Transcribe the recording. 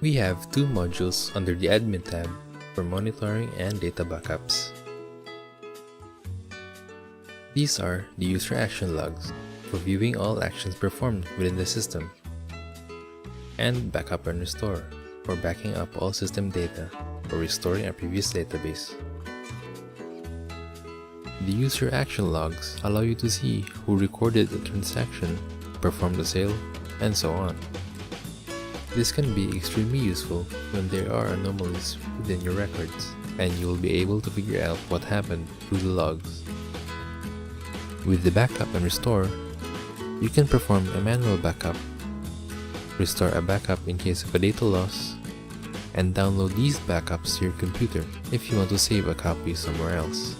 We have two modules under the Admin tab for monitoring and data backups. These are the user action logs for viewing all actions performed within the system, and backup and restore for backing up all system data or restoring a previous database. The user action logs allow you to see who recorded the transaction, performed the sale, and so on. This can be extremely useful when there are anomalies within your records, and you will be able to figure out what happened through the logs. With the backup and restore, you can perform a manual backup, restore a backup in case of a data loss, and download these backups to your computer if you want to save a copy somewhere else.